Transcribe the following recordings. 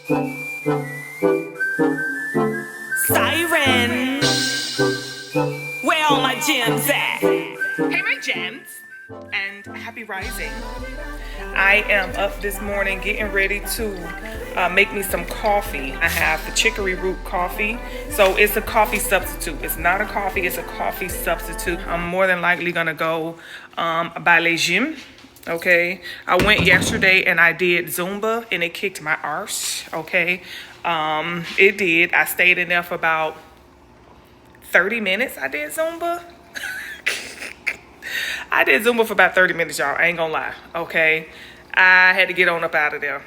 Siren, where all my gems at? Hey, my gems, and happy rising. I am up this morning getting ready to make me some coffee. I have the chicory root coffee. So it's a coffee substitute. It's not a coffee, it's a coffee substitute. I'm more than likely gonna go by le gym. Okay, I went yesterday and I did Zumba and it kicked my arse. Okay, it did. I stayed in there for about 30 minutes. I did Zumba. I did Zumba for about 30 minutes, y'all. I ain't gonna lie. Okay, I had to get on up out of there.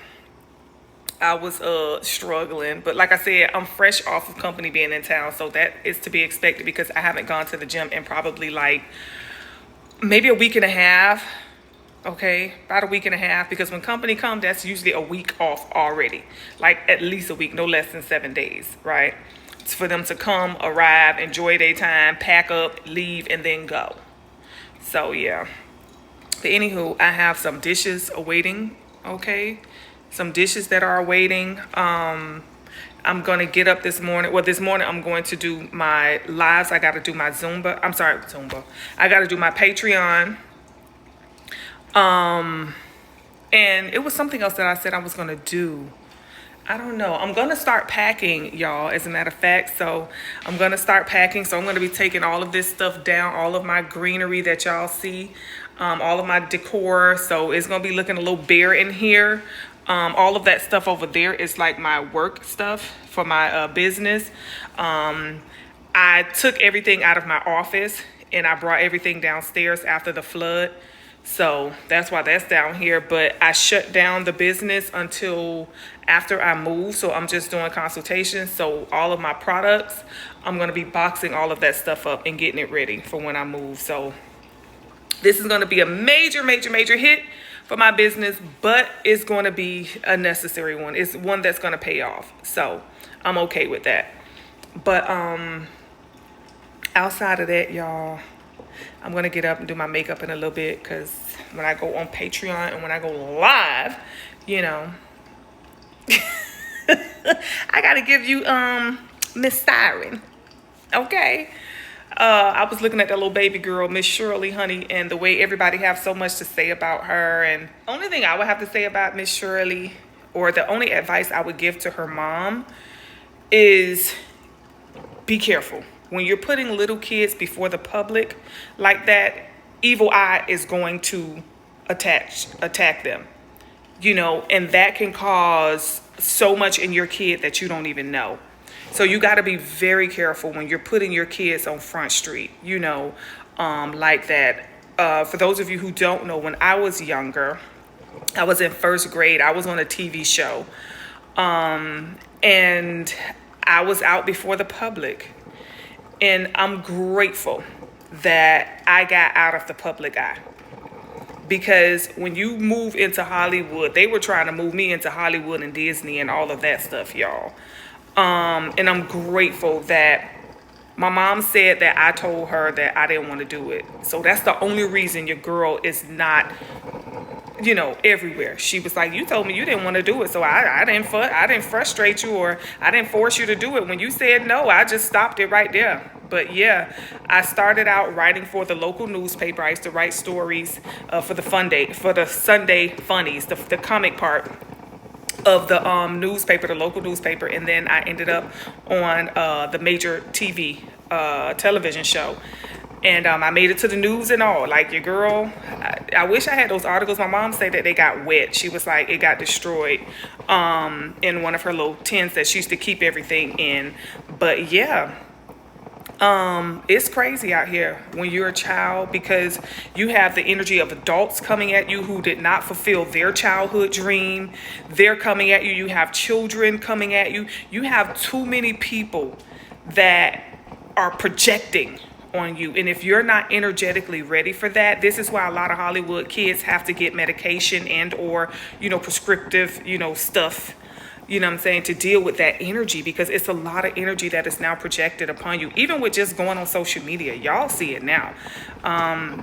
I was struggling, but like I said, I'm fresh off of company being in town, so that is to be expected because I haven't gone to the gym in probably like maybe a week and a half. Okay, about a week and a half, because when company comes, that's usually a week off already, like at least a week, no less than 7 days, right? It's for them to come, arrive, enjoy their time, pack up, leave, and then go. So yeah, but anywho, I have some dishes awaiting. Okay, some dishes that are awaiting. I'm gonna get up this morning. Well, this morning I'm going to do my lives. I got to do my Zumba. I'm sorry, Zumba. I got to do my Patreon. And it was something else that I said I was gonna do. I don't know. I'm gonna start packing, y'all, as a matter of fact. So I'm gonna start packing. So I'm gonna be taking all of this stuff down, all of my greenery that y'all see, all of my decor. So it's gonna be looking a little bare in here. All of that stuff over there is like my work stuff for my business. I took everything out of my office and I brought everything downstairs after the flood. So that's why that's down here. But I shut down the business until after I move. So I'm just doing consultations. So all of my products, I'm going to be boxing all of that stuff up and getting it ready for when I move. So this is going to be a major, major, major hit for my business, but it's going to be a necessary one. It's one that's going to pay off. So I'm okay with that. But outside of that, y'all, I'm going to get up and do my makeup in a little bit, because when I go on Patreon and when I go live, you know, I got to give you Miss Siren. Okay. I was looking at that little baby girl, Miss Shirley, honey, and the way everybody have so much to say about her. And only thing I would have to say about Miss Shirley, or the only advice I would give to her mom, is be careful. When you're putting little kids before the public like that, evil eye is going to attack them, you know, and that can cause so much in your kid that you don't even know. So you got to be very careful when you're putting your kids on Front Street, you know, like that. For those of you who don't know, when I was younger, I was in first grade. I was on a TV show, and I was out before the public. And I'm grateful that I got out of the public eye, because when you move into Hollywood, they were trying to move me into Hollywood and Disney and all of that stuff, y'all. And I'm grateful that my mom said that I told her that I didn't want to do it. So that's the only reason your girl is not, you know, everywhere. She was like, you told me you didn't want to do it, so I didn't frustrate you, or I didn't force you to do it. When you said no, I just stopped it right there. But yeah, I started out writing for the local newspaper. I used to write stories for the Sunday funnies, the comic part of the newspaper, the local newspaper, and then I ended up on the major television show. And I made it to the news and all. Like, your girl, I wish I had those articles. My mom said that they got wet. She was like, it got destroyed in one of her little tins that she used to keep everything in. But yeah, it's crazy out here when you're a child, because you have the energy of adults coming at you who did not fulfill their childhood dream. They're coming at you. You have children coming at you. You have too many people that are projecting on you. And if you're not energetically ready for that, this is why a lot of Hollywood kids have to get medication and or, you know, prescriptive, you know, stuff you know what I'm saying, to deal with that energy, because it's a lot of energy that is now projected upon you. Even with just going on social media, y'all see it now.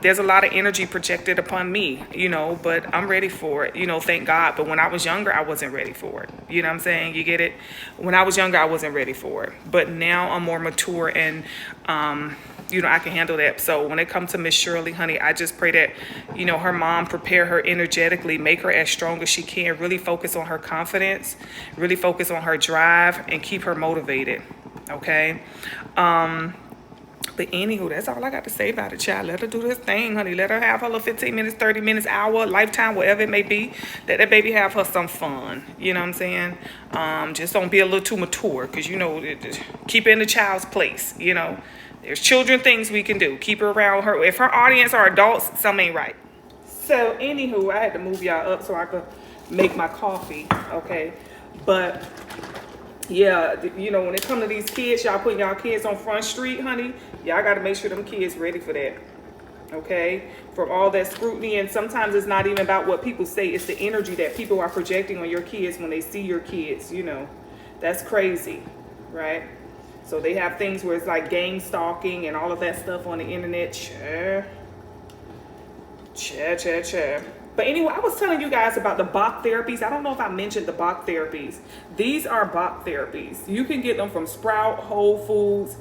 There's a lot of energy projected upon me, you know, but I'm ready for it, you know, thank God. But when I was younger, I wasn't ready for it. You know what I'm saying? You get it? When I was younger, I wasn't ready for it. But now I'm more mature and, you know, I can handle that. So when it comes to Miss Shirley, honey, I just pray that, you know, her mom prepare her energetically, make her as strong as she can, really focus on her confidence, really focus on her drive, and keep her motivated. Okay. But anywho, that's all I got to say about it, child. Let her do this thing, honey. Let her have her little 15 minutes, 30 minutes, hour, lifetime, whatever it may be. Let that baby have her some fun. You know what I'm saying? Just don't be a little too mature, because, you know, keep her in the child's place, you know. There's children things we can do. Keep her around her. If her audience are adults, something ain't right. So, anywho, I had to move y'all up so I could make my coffee, okay? But, yeah, you know, when it comes to these kids, y'all putting y'all kids on Front Street, honey, y'all got to make sure them kids ready for that, okay? From all that scrutiny, and sometimes it's not even about what people say. It's the energy that people are projecting on your kids when they see your kids, you know. That's crazy, right? So they have things where it's like gang stalking and all of that stuff on the internet. But anyway, I was telling you guys about the Bach therapies. I don't know if I mentioned the Bach therapies. These are Bach therapies. You can get them from Sprout, Whole Foods.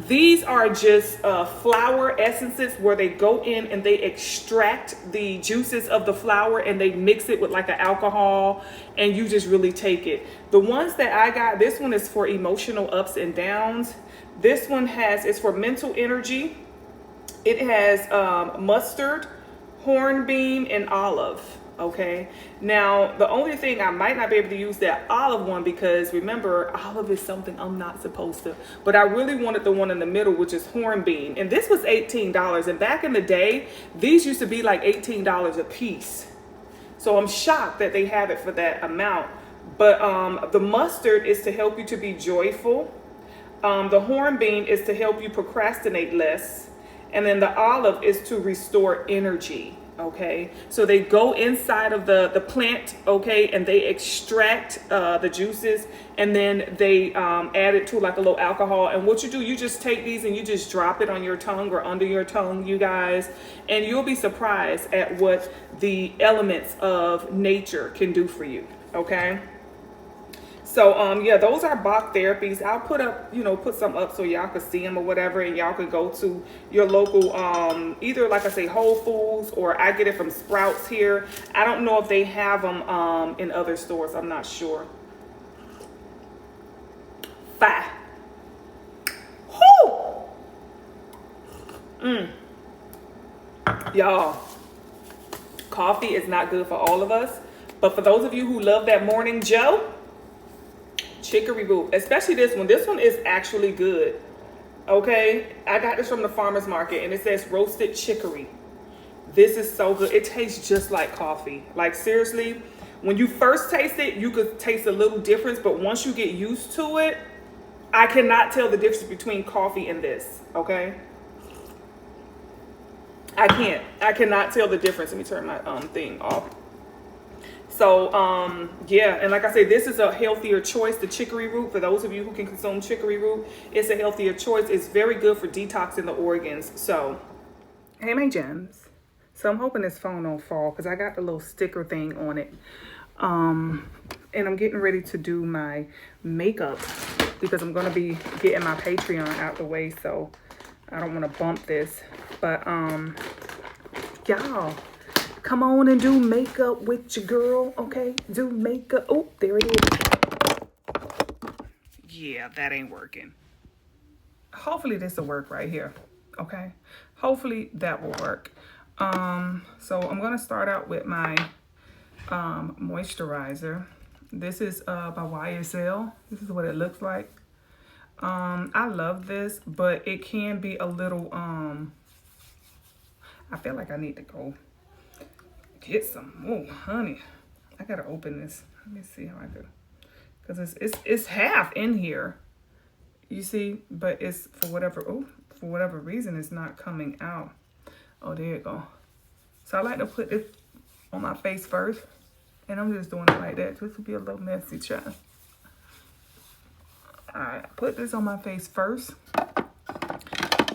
These are just flower essences where they go in and they extract the juices of the flower and they mix it with like an alcohol, and you just really take it. The ones that I got, this one is for emotional ups and downs. This one is for mental energy. It has mustard, hornbeam, and olive. Okay, now the only thing I might not be able to use that olive one, because remember, olive is something I'm not supposed to, but I really wanted the one in the middle, which is hornbeam, and this was $18, and back in the day these used to be like $18 a piece. So I'm shocked that they have it for that amount. But the mustard is to help you to be joyful. The hornbeam is to help you procrastinate less. And then the olive is to restore energy. Okay, so they go inside of the plant, okay, and they extract the juices, and then they add it to like a little alcohol. And what you do, you just take these and you just drop it on your tongue or under your tongue, you guys, and you'll be surprised at what the elements of nature can do for you. Okay. So, yeah, those are Bach therapies. I'll put up, you know, put some up so y'all can see them or whatever, and y'all can go to your local, either, like I say, Whole Foods, or I get it from Sprouts here. I don't know if they have them in other stores. I'm not sure. Bye. Whoo! Y'all, coffee is not good for all of us, but for those of you who love that morning Joe, chicory root, especially this one. This one is actually good. Okay, I got this from the farmer's market, and it says roasted chicory. This is so good. It tastes just like coffee. Like, seriously, when you first taste it, you could taste a little difference, but once you get used to it, I cannot tell the difference between coffee and this. Okay, I cannot tell the difference. Let me turn my thing off. So, yeah, and like I say, this is a healthier choice, the chicory root. For those of you who can consume chicory root, it's a healthier choice. It's very good for detoxing the organs. So, hey, my gems. So I'm hoping this phone don't fall, because I got the little sticker thing on it. And I'm getting ready to do my makeup, because I'm going to be getting my Patreon out the way. So I don't want to bump this. But, y'all, come on and do makeup with your girl, okay? Do makeup. Oh, there it is. Yeah, that ain't working. Hopefully this will work right here, okay? Hopefully that will work. So I'm going to start out with my moisturizer. This is by YSL. This is what it looks like. I love this, but it can be a little, I feel like I need to go get some more, honey. I gotta open this. Let me see how I could, because it's half in here, you see, but it's for whatever reason it's not coming out. Oh, there you go. So I like to put this on my face first, and I'm just doing it like that. This will be a little messy, child. All right, I put this on my face first.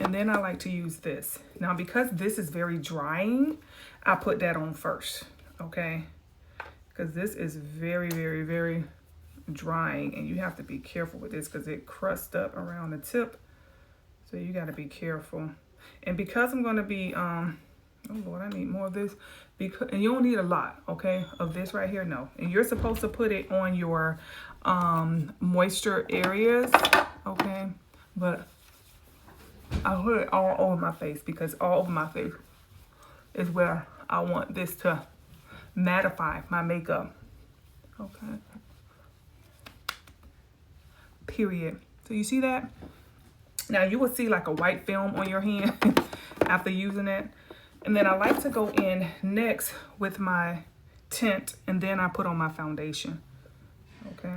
And then I like to use this. Now, because this is very drying, I put that on first, okay? Because this is very, very, very drying. And you have to be careful with this because it crusts up around the tip. So you got to be careful. And because I'm going to be, oh Lord, I need more of this. And you don't need a lot, okay, of this right here, no. And you're supposed to put it on your moisture areas, okay? But I put it all over my face because all over my face is where I want this to mattify my makeup. Okay. Period. So you see that? Now you will see like a white film on your hand after using it. And then I like to go in next with my tint and then I put on my foundation. Okay.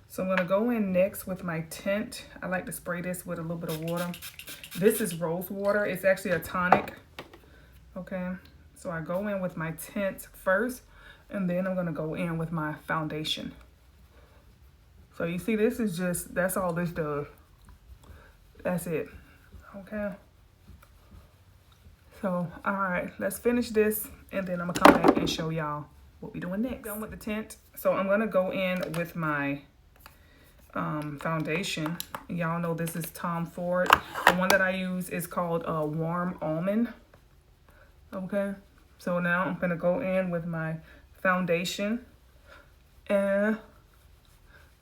So I'm going to go in next with my tint. I like to spray this with a little bit of water. This is rose water. It's actually a tonic. Okay. So I go in with my tint first, and then I'm going to go in with my foundation. So you see, this is just, that's all this does. That's it. Okay. So, all right, let's finish this, and then I'm going to come back and show y'all what we're doing next. Done with the tint. So I'm going to go in with my foundation. Y'all know this is Tom Ford. The one that I use is called Warm Almond. Okay, so now I'm gonna go in with my foundation and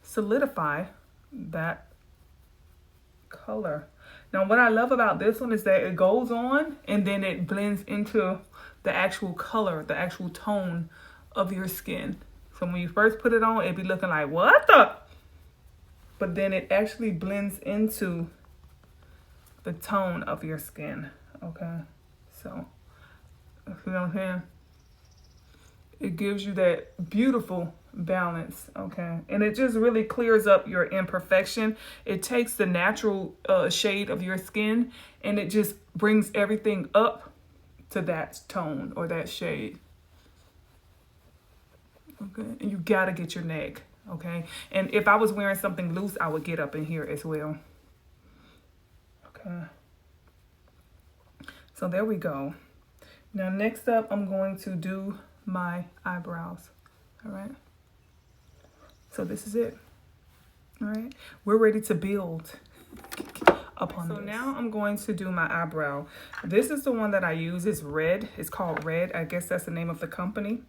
solidify that color. Now what I love about this one is that it goes on and then it blends into the actual color, the actual tone of your skin. So when you first put it on, it'd be looking like, what the? But then it actually blends into the tone of your skin, okay? So, you know what I'm saying? It gives you that beautiful balance, okay? And it just really clears up your imperfection. It takes the natural shade of your skin and it just brings everything up to that tone or that shade. Okay, and you gotta get your neck. Okay, and if I was wearing something loose, I would get up in here as well. Okay, so there we go. Now next up, I'm going to do my eyebrows. All right, so this is it. All right, we're ready to build upon this. So now I'm going to do my eyebrow. This is the one that I use. It's red. It's called Red. I guess that's the name of the company.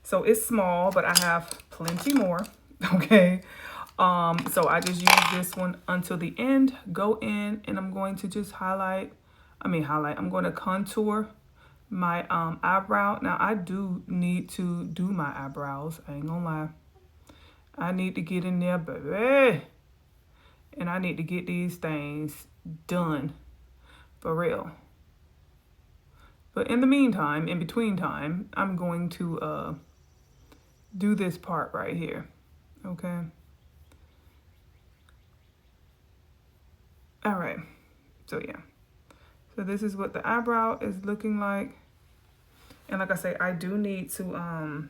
So it's small, but I have plenty more. Okay, so I just use this one until the end. Go in and I'm going to just I'm going to contour my eyebrow. Now I do need to do my eyebrows. I ain't gonna lie. I need to get in there, baby. And I need to get these things done for real. But in the meantime, in between time, I'm going to do this part right here. Okay. All right. So yeah. So this is what the eyebrow is looking like. And like I say, I do need to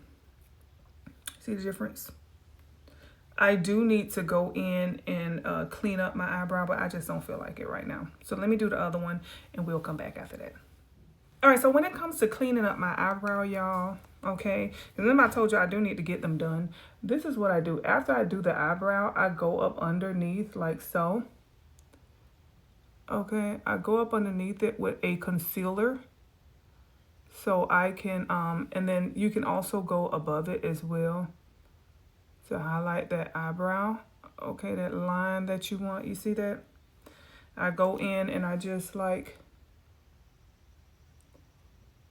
see the difference. I do need to go in and clean up my eyebrow, but I just don't feel like it right now. So let me do the other one and we'll come back after that. All right, so when it comes to cleaning up my eyebrow, y'all, okay, and then I told you I do need to get them done. This is what I do. After I do the eyebrow, I go up underneath like so. Okay, I go up underneath it with a concealer. So I can, and then you can also go above it as well to highlight that eyebrow. Okay, that line that you want, you see that? I go in and I just like,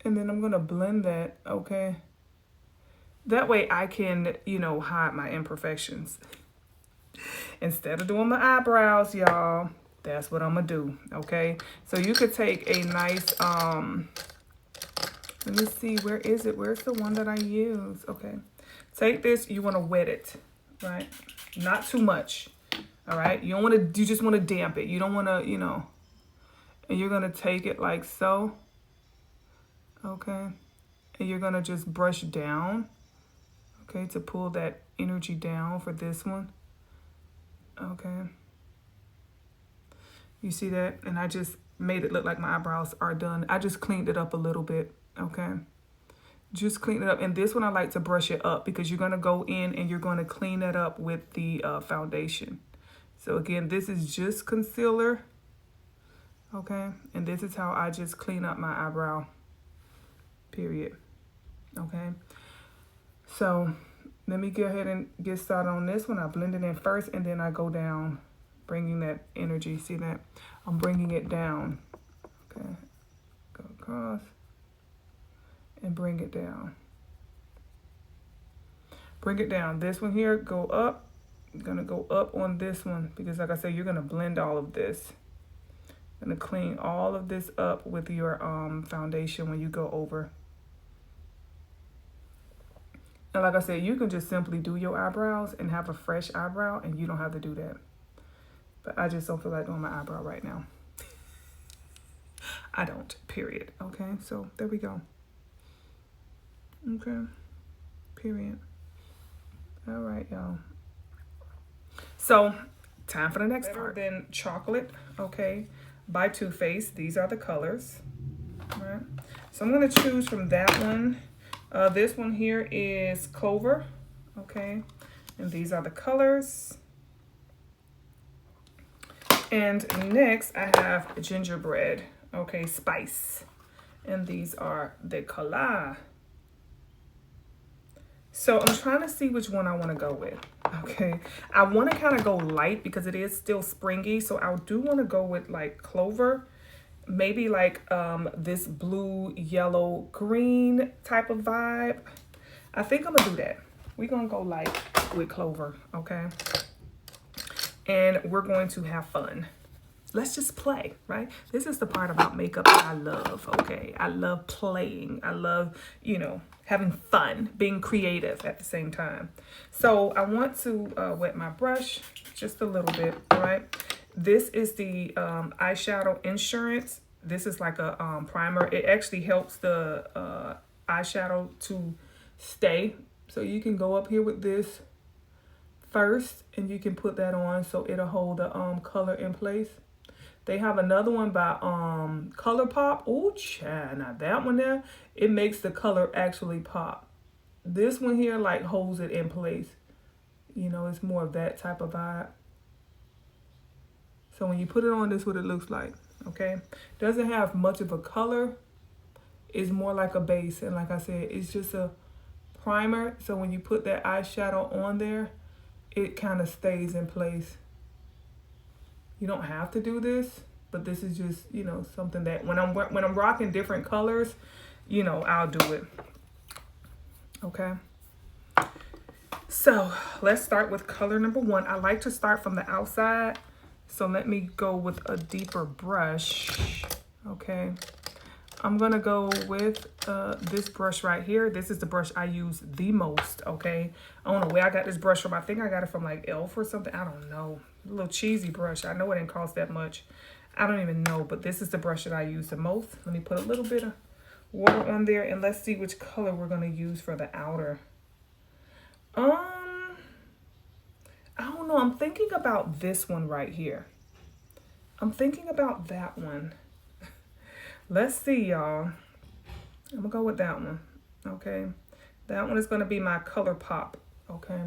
and then I'm gonna blend that, okay? That way I can, you know, hide my imperfections. Instead of doing my eyebrows, y'all, that's what I'm gonna do, okay? So you could take a nice, let me see, where is it? Where's the one that I use? Okay, take this, you wanna wet it, right? Not too much, all right? You don't wanna, you just wanna damp it. You don't wanna, you know, and you're gonna take it like so. Okay, and you're gonna just brush down, okay, to pull that energy down for this one. Okay. You see that? And I just made it look like my eyebrows are done. I just cleaned it up a little bit, okay? Just clean it up. And this one I like to brush it up because you're going to go in and you're going to clean it up with the foundation. So again, this is just concealer, okay? And this is how I just clean up my eyebrow, period, okay? So let me go ahead and get started on this one. I blend it in first and then I go down, bringing that energy. See that? I'm bringing it down, okay? Go across and bring it down. Bring it down. This one here, go up. I'm gonna go up on this one because like I said, you're gonna blend all of this. Gonna clean all of this up with your foundation when you go over. And like I said, you can just simply do your eyebrows and have a fresh eyebrow and you don't have to do that. But I just don't feel like doing my eyebrow right now. I don't, period. Okay, so there we go. Okay, period. All right, y'all. So, time for the next part. Then chocolate, okay, by Too Faced. These are the colors, all right? So I'm gonna choose from that one. This one here is Clover, okay? And these are the colors. And next I have Gingerbread, okay, Spice. And these are the Collabs. So I'm trying to see which one I want to go with, okay? I want to kind of go light because it is still springy. So I do want to go with like Clover, maybe like this blue, yellow, green type of vibe. I think I'm going to do that. We're going to go light with Clover, okay? And we're going to have fun. Let's just play, right? This is the part about makeup that I love, okay? I love playing. I love, you know, having fun, being creative at the same time. So I want to wet my brush just a little bit, right? This is the eyeshadow Insurance. This is like a primer. It actually helps the eyeshadow to stay. So you can go up here with this first and you can put that on so it'll hold the color in place. They have another one by ColourPop. Oh, child, now that one there, it makes the color actually pop. This one here like holds it in place. You know, it's more of that type of vibe. So when you put it on, this is what it looks like, okay? Doesn't have much of a color. It's more like a base. And like I said, it's just a primer. So when you put that eyeshadow on there, it kind of stays in place. You don't have to do this, but this is just, you know, something that when I'm rocking different colors, you know, I'll do it. Okay. So let's start with color number 1. I like to start from the outside. So let me go with a deeper brush. Okay. I'm going to go with this brush right here. This is the brush I use the most, okay? I don't know where I got this brush from. I think I got it from like Elf or something. I don't know. A little cheesy brush. I know it didn't cost that much. I don't even know, but this is the brush that I use the most. Let me put a little bit of water on there and let's see which color we're going to use for the outer. I don't know. I'm thinking about this one right here. I'm thinking about that one. Let's see, y'all. I'm gonna go with that one, okay? That one is gonna be my ColourPop, okay?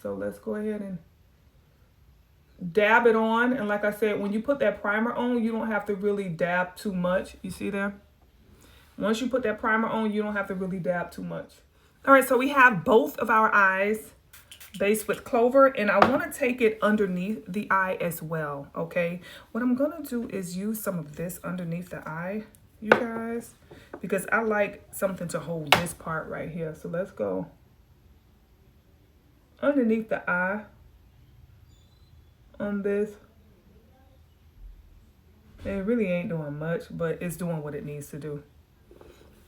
So let's go ahead and dab it on. And like I said, when you put that primer on, you don't have to really dab too much. You see there? Once you put that primer on, you don't have to really dab too much. All right, so we have both of our eyes based with Clover, and I want to take it underneath the eye as well, okay? What I'm gonna do is use some of this underneath the eye, you guys, because I like something to hold this part right here. So let's go underneath the eye on this. It really ain't doing much, but it's doing what it needs to do.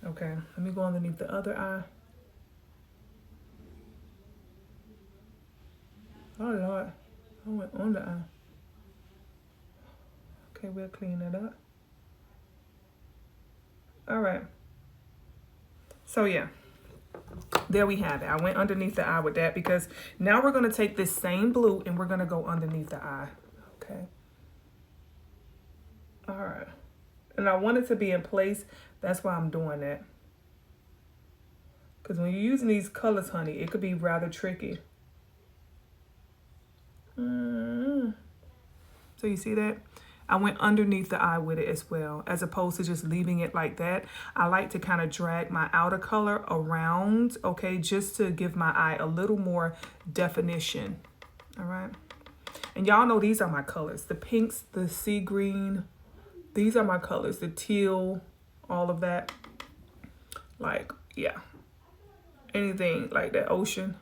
Okay, let me go underneath the other eye. Oh Lord, I went on the eye. Okay, we'll clean that up. All right. So yeah, there we have it. I went underneath the eye with that because now we're going to take this same blue and we're going to go underneath the eye. Okay. All right. And I want it to be in place. That's why I'm doing that. Because when you're using these colors, honey, it could be rather tricky. So you see that? I went underneath the eye with it as well, as opposed to just leaving it like that. I like to kind of drag my outer color around, okay, just to give my eye a little more definition. All right. And y'all know these are my colors. The pinks, the sea green, these are my colors. The teal, all of that. Like, yeah. Anything like that ocean.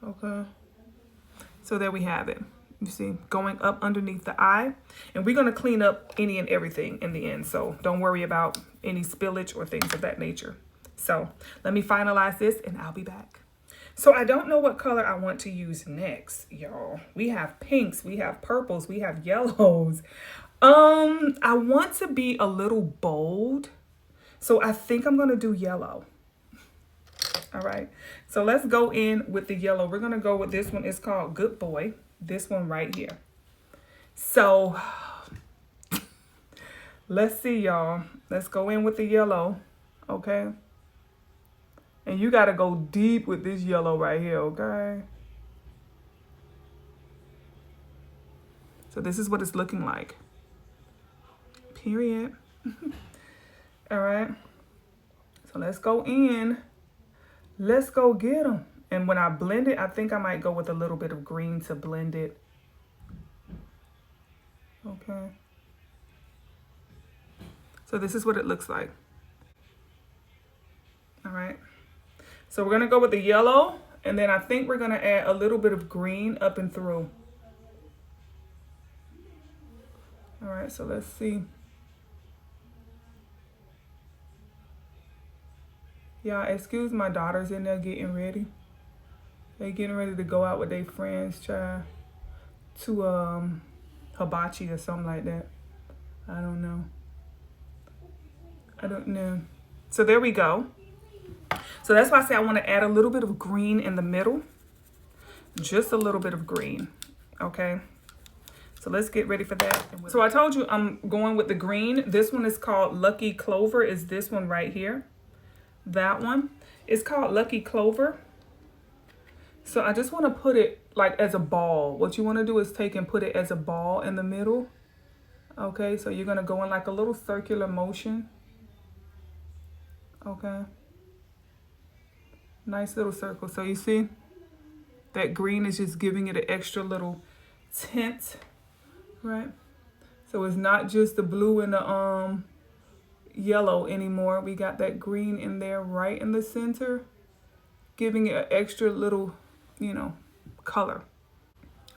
Okay. So there we have it. You see, going up underneath the eye. And we're going to clean up any and everything in the end. So don't worry about any spillage or things of that nature. So let me finalize this and I'll be back. So I don't know what color I want to use next, y'all. We have pinks, we have purples, we have yellows. I want to be a little bold. So I think I'm going to do yellow. All right. So let's go in with the yellow. We're going to go with this one. It's called Good Boy. This one right here. So let's see, y'all. Let's go in with the yellow. Okay. And you got to go deep with this yellow right here. Okay. So this is what it's looking like. Period. All right. So let's go in. Let's go get them. And when I blend it, I think I might go with a little bit of green to blend it. Okay. So this is what it looks like. All right. So we're going to go with the yellow. And then I think we're going to add a little bit of green up and through. All right. So let's see. Y'all, excuse my daughters in there getting ready. They getting ready to go out with their friends, child, to hibachi or something like that. I don't know. I don't know. So there we go. So that's why I say I want to add a little bit of green in the middle. Just a little bit of green. Okay. So let's get ready for that. So I told you I'm going with the green. This one is called Lucky Clover. Is this one right here. That one is called Lucky Clover. So I just want to put it like as a ball. What you want to do is take and put it as a ball in the middle. Okay, so you're going to go in like a little circular motion. Okay. Nice little circle. So you see that green is just giving it an extra little tint, right? So it's not just the blue and the yellow anymore. We got that green in there right in the center, giving it an extra little, you know, color.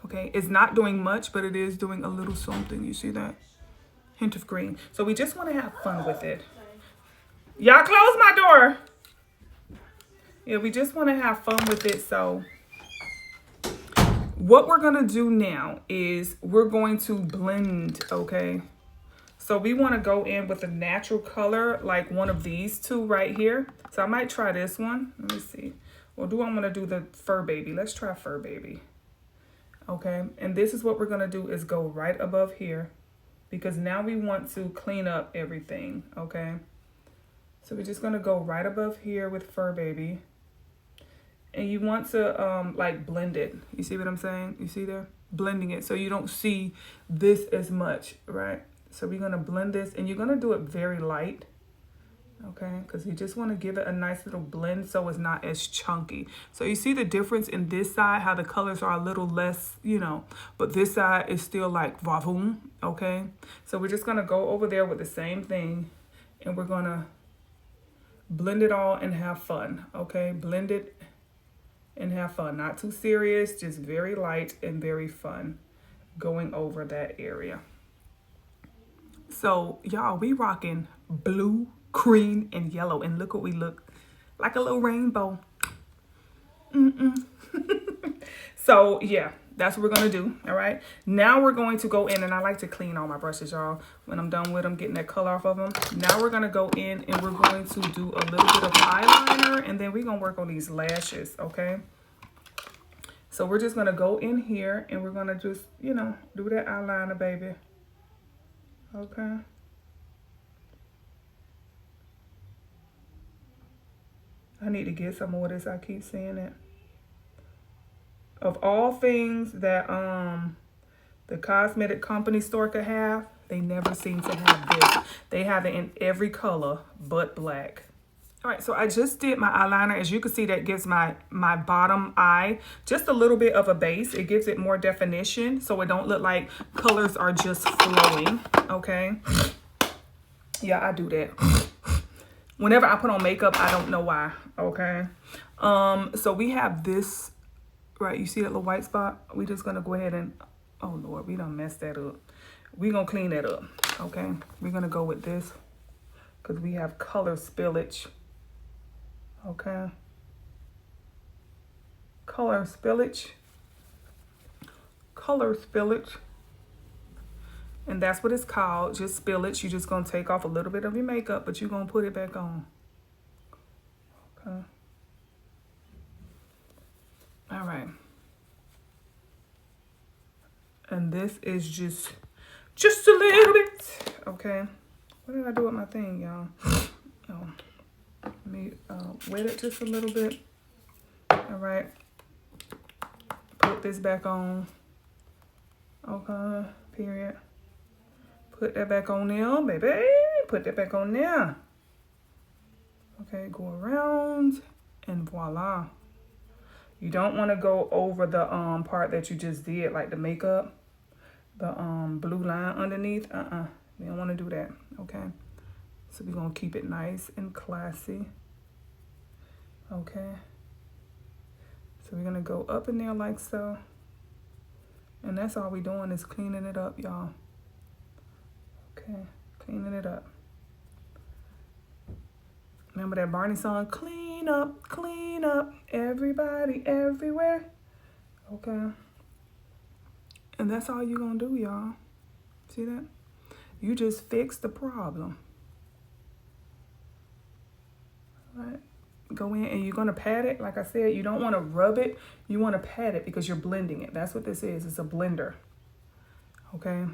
Okay, it's not doing much, but it is doing a little something. You see that hint of green. So we just want to have fun with it. Y'all close my door. Yeah, we just want to have fun with it. So what we're going to do now is we're going to blend, okay? So we want to go in with a natural color, like one of these two right here. So I might try this one. Let me see. Or do I want to do the Fur Baby? Let's try Fur Baby. Okay. And this is what we're going to do is go right above here. Because now we want to clean up everything. Okay. So we're just going to go right above here with Fur Baby. And you want to like blend it. You see what I'm saying? You see there? Blending it so you don't see this as much, right? So we're going to blend this, and you're going to do it very light, okay? Because you just want to give it a nice little blend so it's not as chunky. So you see the difference in this side, how the colors are a little less, you know, but this side is still like vavoom, okay? So we're just going to go over there with the same thing, and we're going to blend it all and have fun, okay? Blend it and have fun. Not too serious, just very light and very fun going over that area. So y'all, we rocking blue, green, and yellow, and look what we look like, a little rainbow. So yeah, That's what we're going to do. All right. Now we're going to go in, and I like to clean all my brushes, y'all, when I'm done with them, getting that color off of them. Now we're going to go in and we're going to do a little bit of eyeliner, and then we're going to work on these lashes. Okay. So we're just going to go in here and we're going to just, you know, do that eyeliner, baby. Okay. I need to get some more of this. I keep saying it. Of all things that the cosmetic company store could have, they never seem to have this. They have it in every color but black. All right, so I just did my eyeliner. As you can see, that gives my bottom eye just a little bit of a base. It gives it more definition so it don't look like colors are just flowing, okay? Yeah, I do that. Whenever I put on makeup, I don't know why, okay? So we have this, right, you see that little white spot? We just gonna go ahead and, oh Lord, we done messed that up. We gonna clean that up, okay? We're gonna go with this because we have color spillage, okay? Color spillage. Color spillage. And that's what it's called, just spillage. You're just gonna take off a little bit of your makeup, but you're gonna put it back on, okay? All right. And this is just a little bit, okay? What did I do with my thing, y'all? Oh, let me wet it just a little bit. All right. Put this back on. Okay, period. Put that back on there, baby. Put that back on there. Okay, go around and voila. You don't want to go over the part that you just did, like the makeup, the blue line underneath. We don't want to do that, okay? So we're going to keep it nice and classy, okay? So we're going to go up in there like so. And that's all we're doing is cleaning it up, y'all. Okay, cleaning it up. Remember that Barney song, clean up, everybody, everywhere. Okay. And that's all you're going to do, y'all. See that? You just fix the problem. All right. Go in and you're going to pat it. Like I said, you don't want to rub it. You want to pat it because you're blending it. That's what this is. It's a blender. Okay.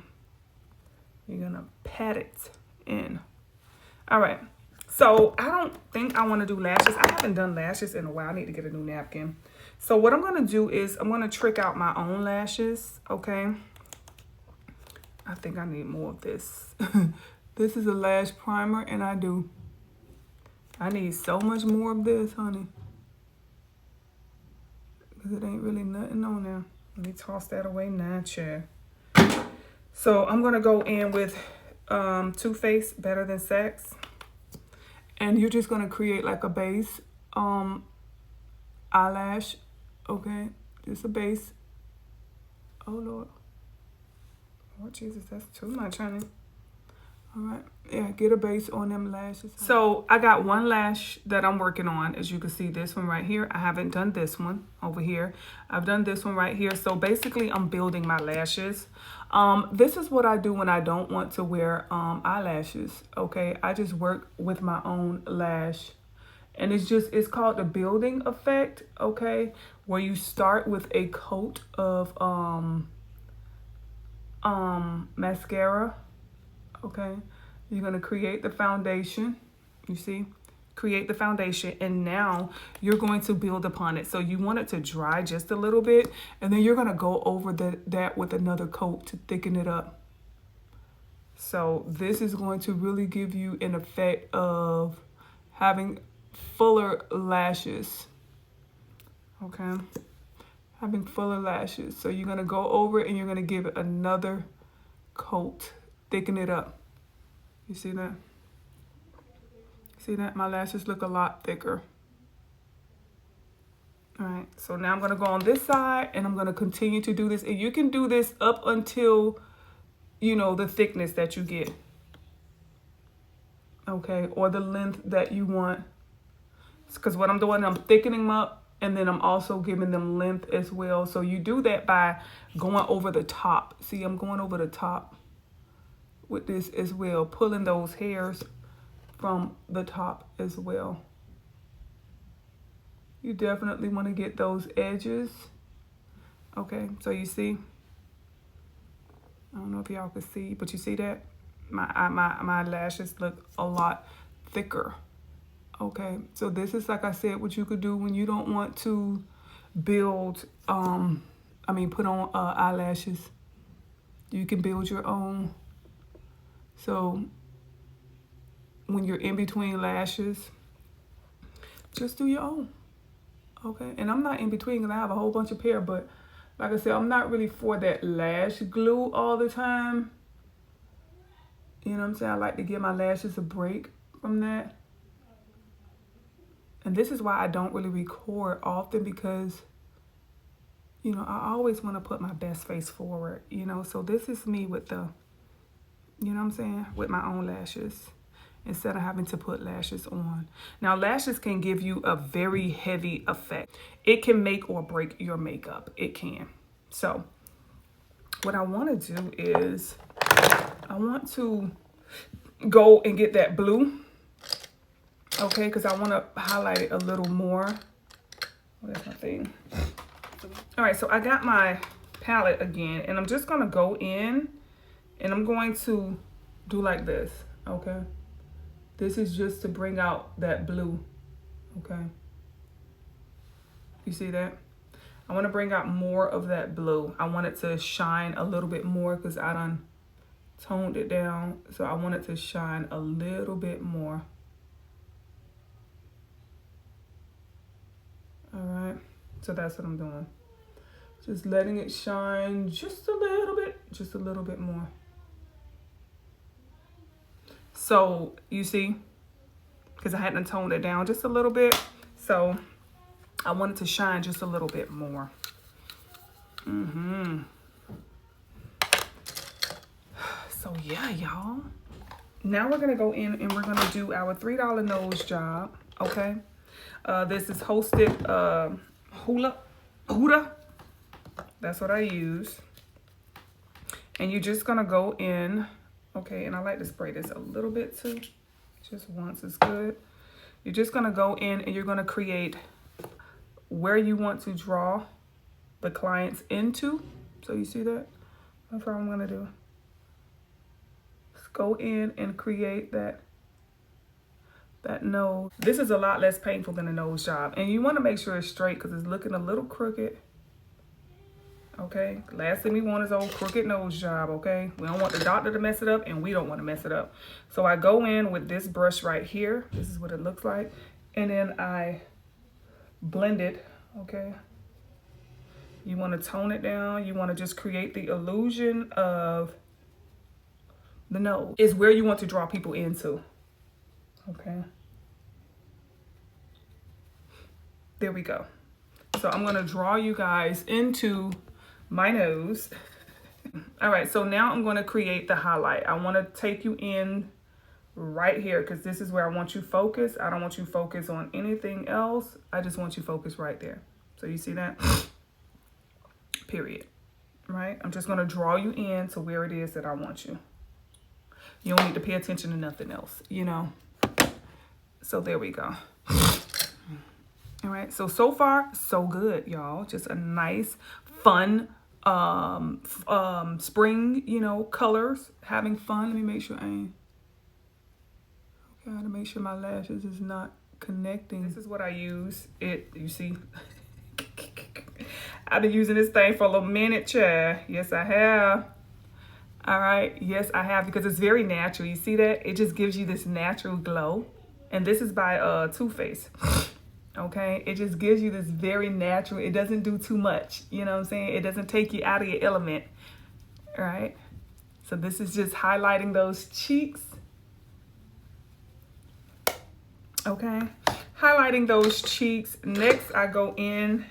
You're going to pat it in. All right. So I don't think I want to do lashes. I haven't done lashes in a while. I need to get a new napkin. So what I'm going to do is I'm going to trick out my own lashes. Okay. I think I need more of this. This is a lash primer and I need so much more of this, honey. Because it ain't really nothing on there. Let me toss that away now, chair. So I'm going to go in with Too Faced Better Than Sex. And you're just going to create like a base eyelash. Okay. Just a base. Oh, Lord. Oh, Jesus. That's too much, honey. All right. Yeah, get a base on them lashes. So I got one lash that I'm working on. As you can see, this one right here. I haven't done this one over here. I've done this one right here. So basically, I'm building my lashes. This is what I do when I don't want to wear eyelashes. Okay, I just work with my own lash. And it's called the building effect. Okay, where you start with a coat of mascara. Okay, you're going to create the foundation, you see, create the foundation, and now you're going to build upon it. So you want it to dry just a little bit, and then you're going to go over that with another coat to thicken it up. So this is going to really give you an effect of having fuller lashes, okay, having fuller lashes. So you're going to go over it and you're going to give it another coat. Thicken it up. You see that? See that? My lashes look a lot thicker. All right. So now I'm going to go on this side and I'm going to continue to do this. And you can do this up until, you know, the thickness that you get. Okay. Or the length that you want. Because what I'm doing, I'm thickening them up And then I'm also giving them length as well. So you do that by going over the top. See, I'm going over the top with this as well, pulling those hairs from the top as well. You definitely want to get those edges. Okay, so you see, I don't know if y'all can see, but you see that? My lashes look a lot thicker. Okay, so this is, like I said, what you could do when you don't want to build, put on eyelashes. You can build your own. So when you're in between lashes, just do your own. Okay, and I'm not in between because I have a whole bunch of hair, but like I said, I'm not really for that lash glue all the time. You know what I'm saying? I like to give my lashes a break from that. And this is why I don't really record often, because, you know, I always want to put my best face forward, you know. So this is me with the, you know what I'm saying, with my own lashes, instead of having to put lashes on. Now, lashes can give you a very heavy effect. It can make or break your makeup. It can. So what I want to do is I want to go and get that blue. Okay, because I want to highlight it a little more. Oh, that's my thing. All right, so I got my palette again, and I'm just going to go in, and I'm going to do like this, okay? This is just to bring out that blue, okay? You see that? I want to bring out more of that blue. I want it to shine a little bit more because I done toned it down. So I want it to shine a little bit more. All right, so that's what I'm doing. Just letting it shine just a little bit more. So you see, because I hadn't toned it down just a little bit. So I want it to shine just a little bit more. So yeah, y'all. Now we're gonna go in and we're gonna do our $3 nose job, okay? This is hosted Huda. That's what I use. And you're just gonna go in, okay? And I like to spray this a little bit too. Just once is good. You're just gonna go in and you're gonna create where you want to draw the clients into. So you see that? That's what I'm gonna do. Just go in and create that nose. This is a lot less painful than a nose job. And you wanna make sure it's straight because it's looking a little crooked. Okay, last thing we want is old crooked nose job, okay? We don't want the doctor to mess it up and we don't want to mess it up. So I go in with this brush right here. This is what it looks like. And then I blend it, okay? You want to tone it down. You want to just create the illusion of the nose. Is where you want to draw people into, okay? There we go. So I'm going to draw you guys into my nose. All right, so now I'm going to create the highlight. I want to take you in right here because this is where I want you focused. I don't want you focused on anything else. I just want you focused right there. So you see that? Period. Right? I'm just going to draw you in to where it is that I want you. You don't need to pay attention to nothing else, you know? So there we go. All right, so far, so good, y'all. Just a nice, fun, spring, you know, colors, having fun. Let me make sure I gotta make sure my lashes is not connecting. This is what I use. You see, I've been using this thing for a little minute, child. Yes, I have. All right, yes, I have, because it's very natural. You see that? It just gives you this natural glow. And this is by Too Faced. Okay, it just gives you this very natural, it doesn't do too much, you know what I'm saying? It doesn't take you out of your element, all right? So this is just highlighting those cheeks, okay? Highlighting those cheeks. Next, I go in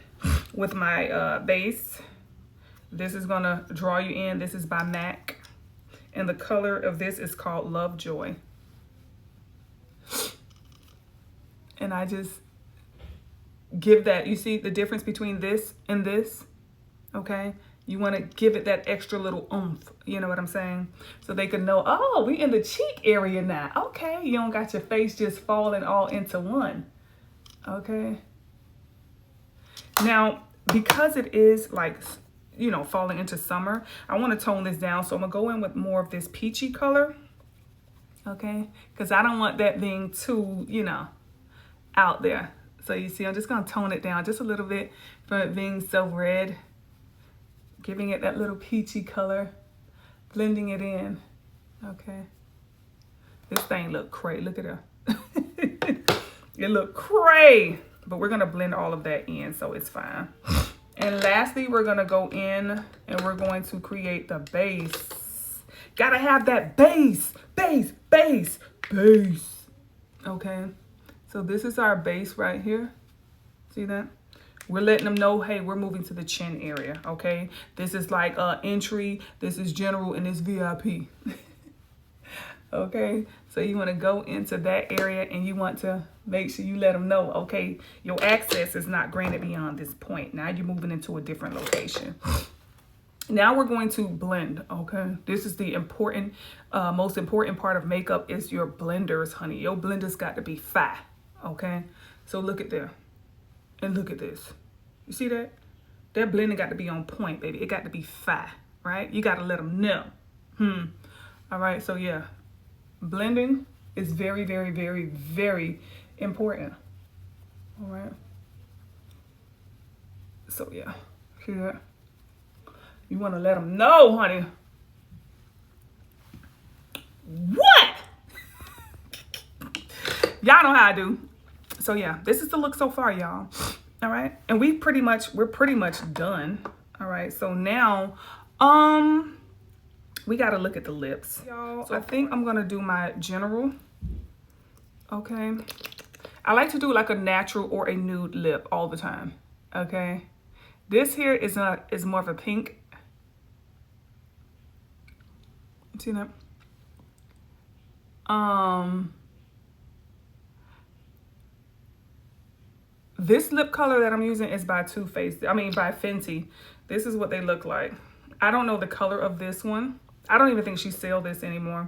with my base. This is gonna draw you in. This is by MAC, and the color of this is called Lovejoy. And I just give that, you see the difference between this and this, okay? You want to give it that extra little oomph, you know what I'm saying? So they can know, oh, we in the cheek area now. Okay, you don't got your face just falling all into one, okay? Now, because it is like, you know, falling into summer, I want to tone this down. So I'm going to go in with more of this peachy color, okay? Because I don't want that being too, you know, out there. So you see, I'm just going to tone it down just a little bit from it being so red. Giving it that little peachy color, blending it in, okay? This thing look cray, look at her. It look cray, but we're gonna blend all of that in, so it's fine. And lastly, we're gonna go in and we're going to create the base. Gotta have that base, base, base, base, okay? So this is our base right here, see that? We're letting them know, hey, we're moving to the chin area, okay? This is like entry, this is general, and this VIP. Okay, so you want to go into that area and you want to make sure you let them know, okay, your access is not granted beyond this point. Now you're moving into a different location. Now we're going to blend, okay? This is the important, most important part of makeup is your blenders, honey. Your blenders got to be fine, okay? So look at there. And look at this. You see that? That blending got to be on point, baby. It got to be fine, right? You got to let them know. All right, so yeah. Blending is very, very, very, very important. All right. So yeah, see that? You want to let them know, honey. What? Y'all know how I do. So yeah, this is the look so far, y'all. All right, and we're pretty much done. All right, so now we got to look at the lips, y'all. So I think I'm gonna do my general. Okay, I like to do like a natural or a nude lip all the time. Okay, this here is more of a pink. See that? This lip color that I'm using is by by Fenty. This is what they look like. I don't know the color of this one. I don't even think she sells this anymore.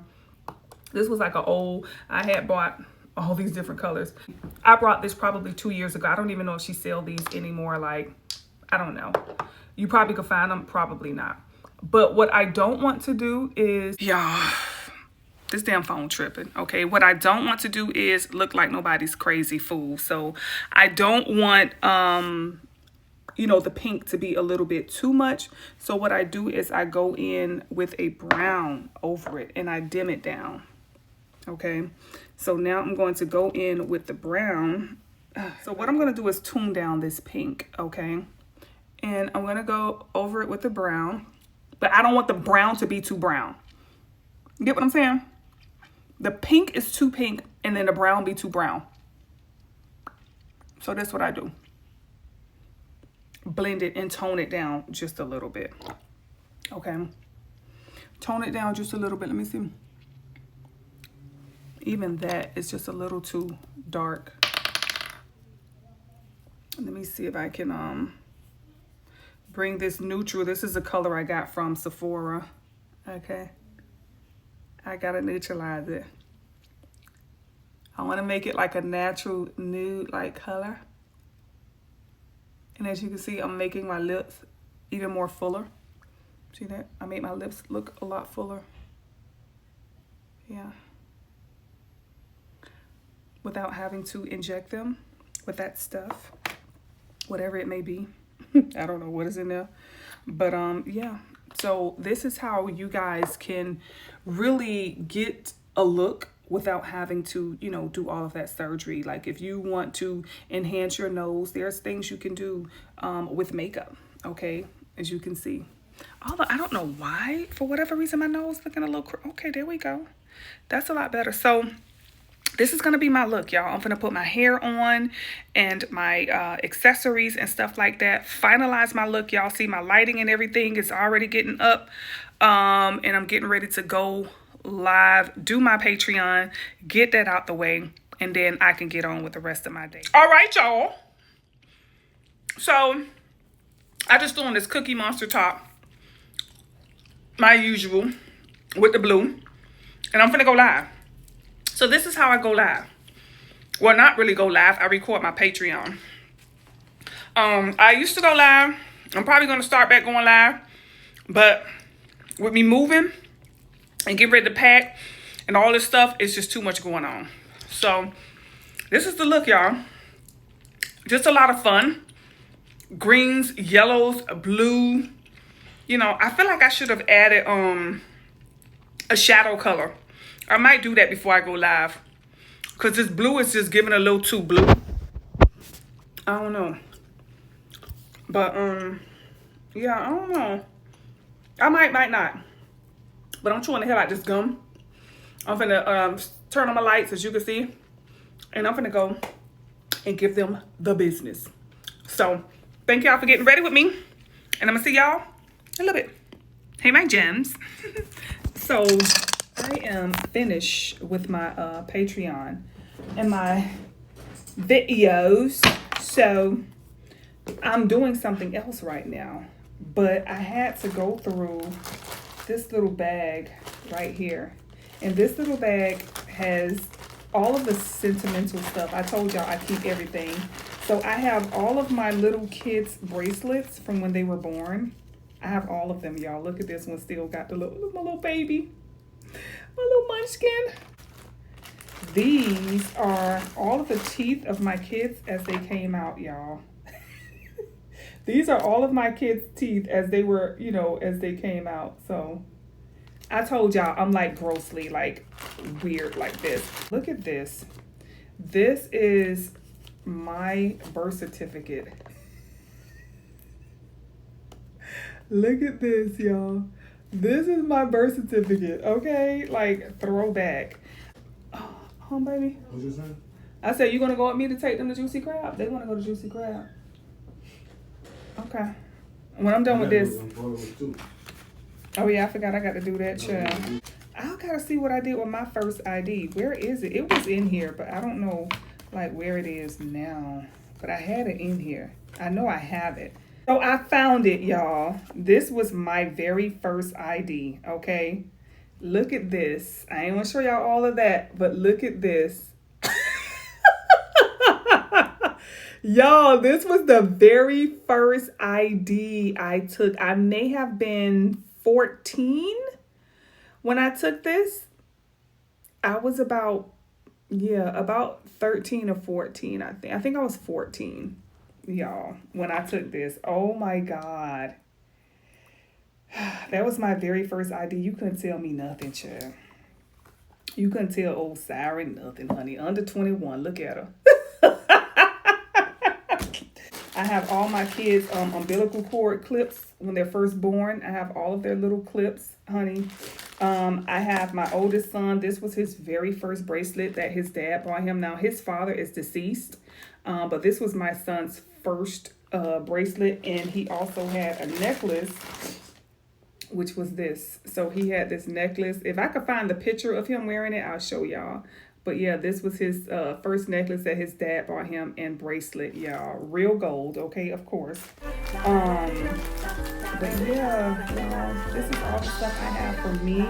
This was like I had bought all these different colors. I brought this probably 2 years ago. I don't even know if she sells these anymore. Like, I don't know. You probably could find them, probably not. But what I don't want to do is, y'all, this damn phone tripping, okay? What I don't want to do is look like nobody's crazy fool. So I don't want, you know, the pink to be a little bit too much. So what I do is I go in with a brown over it and I dim it down, okay? So now I'm going to go in with the brown. So what I'm going to do is tone down this pink, okay? And I'm going to go over it with the brown, but I don't want the brown to be too brown. You get what I'm saying? The pink is too pink and then the brown be too brown. So that's what I do. Blend it and tone it down just a little bit. Okay. Tone it down just a little bit. Let me see. Even that is just a little too dark. Let me see if I can bring this neutral. This is a color I got from Sephora. Okay. I gotta neutralize it. I want to make it like a natural nude like color. And as you can see, I'm making my lips even more fuller. See that? I made my lips look a lot fuller. Yeah. Without having to inject them with that stuff, whatever it may be. I don't know what is in there. But yeah. So this is how you guys can really get a look without having to, you know, do all of that surgery. Like if you want to enhance your nose, there's things you can do with makeup, okay, as you can see. Although I don't know why, for whatever reason, my nose looking a little, okay, there we go. That's a lot better. So this is going to be my look, y'all. I'm going to put my hair on and my accessories and stuff like that. Finalize my look, y'all. See my lighting and everything is already getting up. And I'm getting ready to go live, do my Patreon, get that out the way, and then I can get on with the rest of my day. All right, y'all. So I just threw on this Cookie Monster top, my usual, with the blue, and I'm finna go live. So this is how I go live. Well, not really go live. I record my Patreon. I used to go live. I'm probably gonna start back going live, but with me moving and getting ready to pack and all this stuff, it's just too much going on. So this is the look, y'all. Just a lot of fun. Greens, yellows, blue. You know, I feel like I should have added a shadow color. I might do that before I go live, because this blue is just giving a little too blue. I don't know. But yeah, I don't know. I might not. But I'm chewing the hell out this gum. I'm finna turn on my lights, as you can see. And I'm finna go and give them the business. So thank y'all for getting ready with me. And I'm gonna see y'all in a little bit. Hey, my gems. So I am finished with my Patreon and my videos. So I'm doing something else right now. But I had to go through this little bag right here. And this little bag has all of the sentimental stuff. I told y'all I keep everything. So I have all of my little kids' bracelets from when they were born. I have all of them, y'all. Look at this one, still got the little, my little baby. My little munchkin. These are all of the teeth of my kids as they came out, y'all. These are all of my kids' teeth as they were, you know, as they came out. So I told y'all I'm like grossly like weird like this. Look at this. This is my birth certificate. Look at this, y'all. This is my birth certificate, okay? Like throwback. Oh, baby. What you saying? I said, you gonna go with me to take them to Juicy Crab? They wanna go to Juicy Crab. Okay. When I'm done with this. Oh yeah, I forgot I got to do that, child. I gotta see what I did with my first ID. Where is it? It was in here, but I don't know like where it is now. But I had it in here. I know I have it. So I found it, y'all. This was my very first ID, okay? Look at this. I ain't gonna show y'all all of that, but look at this. Y'all, this was the very first ID I took. I may have been 14 when I took this. I was about 13 or 14, I think. I think I was 14, y'all, when I took this. Oh my God. That was my very first ID. You couldn't tell me nothing, child. You couldn't tell old Siren nothing, honey. Under 21, look at her. I have all my kids' umbilical cord clips when they're first born. I have all of their little clips, honey. I have my oldest son. This was his very first bracelet that his dad bought him. Now, his father is deceased, but this was my son's first bracelet. And he also had a necklace, which was this. So he had this necklace. If I could find the picture of him wearing it, I'll show y'all. But yeah, this was his first necklace that his dad bought him, and bracelet, y'all. Real gold, okay, of course. But yeah, y'all, this is all the stuff I have for me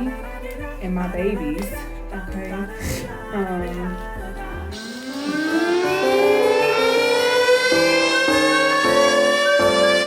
and my babies, okay.